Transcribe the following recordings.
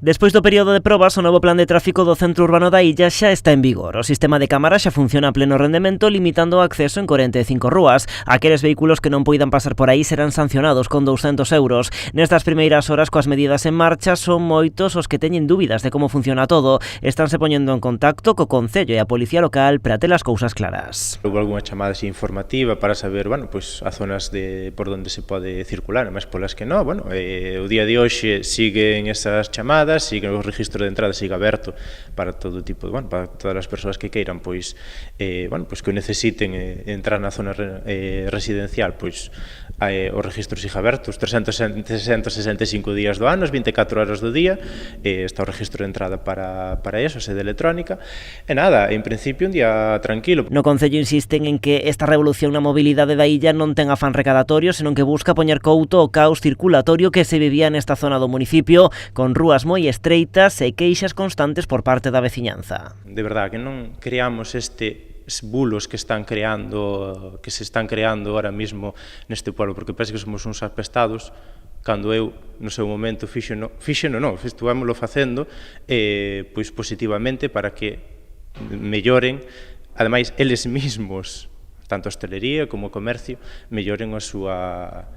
Despois do período de probas, o novo plan de tráfico do centro urbano da illa xa está en vigor. O sistema de cámaras xa funciona a pleno rendemento, limitando o acceso en 45 rúas. Aqueles vehículos que non poidan pasar por aí serán sancionados con 200 euros. Nestas primeiras horas, coas medidas en marcha, son moitos os que teñen dúbidas de como funciona todo. Estánse poñendo en contacto co Concello e a Policía Local para ter as cousas claras. Houve algunha chamada informativa para saber, as zonas por onde se pode circular, mas polas que non, o día de hoxe siguen esas chamadas, sigue o registro de entrada, sigue aberto para todo tipo, para todas as persoas que queiran, que o necesiten entrar na zona residencial, o registro sigue aberto, os 365 días do ano, as 24 horas do día, está o registro de entrada para eso, a sede electrónica, e nada, en principio un día tranquilo. No Concello insisten en que esta revolución na mobilidade da illa non ten afán recadatorio, senón que busca poñer couto ao caos circulatorio que se vivía nesta zona do municipio, con rúas moi estreitas e queixas constantes por parte da veciñanza. De verdade que non creamos bulos que se están creando ahora mismo neste pueblo, porque parece que somos uns apestados, cando eu, no seu momento, estuvémoslo facendo positivamente para que melloren, ademais, eles mesmos, tanto a hostelería como o comercio, melloren a súa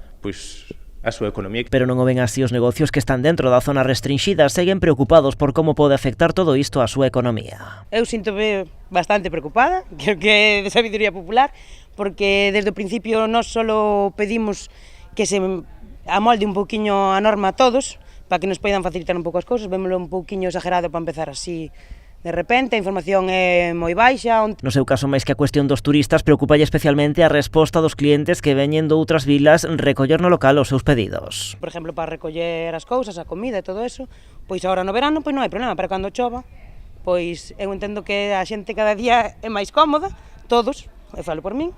economía. Pero non o ven así os negocios que están dentro da zona restringida, seguen preocupados por como pode afectar todo isto á súa economía. Eu síntome bastante preocupada, creo que é de sabiduría popular, porque desde o principio nós solo pedimos que se amolde un pouquiño a norma a todos, para que nos poidan facilitar un pouco as cousas, vémoslo un pouquiño exagerado para empezar así. De repente, a información é moi baixa. No seu caso, máis que a cuestión dos turistas, preocupalle especialmente a resposta dos clientes que veñen de outras vilas recoller no local os seus pedidos. Por exemplo, para recoller as cousas, a comida e todo eso, pois agora no verano non hai problema, pero cando chova, pois eu entendo que a xente cada día é máis cómoda, todos, eu falo por min,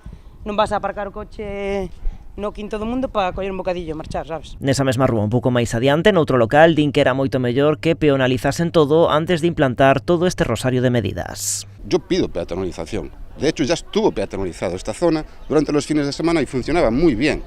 non vas a aparcar o coche no quinto do mundo para coller un bocadillo e marchar, sabes? Nesa mesma rúa, un pouco máis adiante, noutro local, din que era moito mellor que peonalizasen todo antes de implantar todo este rosario de medidas. Yo pido peatonalización. De hecho, ya estuvo peatonalizado esta zona durante los fines de semana y funcionaba muy bien.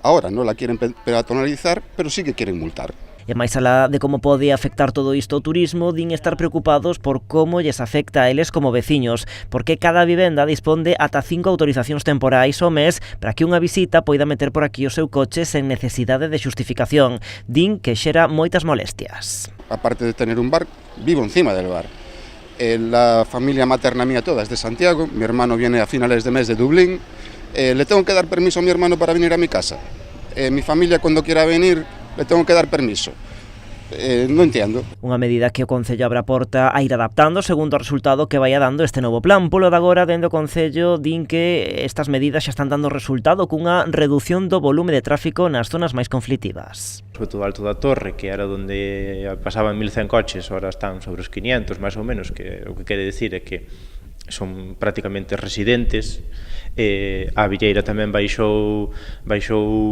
Ahora no la quieren peatonalizar, pero sí que quieren multar. E máis alá de como pode afectar todo isto ao turismo, din estar preocupados por como lles afecta a eles como veciños, porque cada vivenda disponde ata 5 autorizacións temporais ao mes para que unha visita poida meter por aquí o seu coche sen necesidade de xustificación. Din que xera moitas molestias. Aparte de tener un bar, vivo encima del bar. La familia materna mía toda es de Santiago, mi hermano viene a finales de mes de Dublín, le tengo que dar permiso a mi hermano para venir a mi casa. Mi familia cuando quiera venir le tengo que dar permiso. Non entendo. Unha medida que o Concello abre a porta a ir adaptando segundo o resultado que vai dando este novo plan. Polo de agora, dende o Concello, din que estas medidas xa están dando resultado cunha reducción do volume de tráfico nas zonas máis conflitivas. Sobre todo Alto da Torre, que era onde pasaban 1100 coches, ahora están sobre os 500, máis ou menos, que o que quere decir é que son prácticamente residentes. A Villeira tamén baixou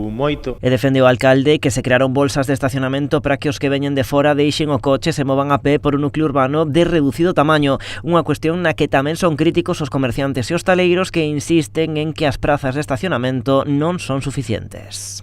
moito. E defende o alcalde que se crearon bolsas de estacionamento para que os que veñen de fora deixen o coche e se movan a pé por un núcleo urbano de reducido tamaño, unha cuestión na que tamén son críticos os comerciantes e hostaleiros que insisten en que as prazas de estacionamento non son suficientes.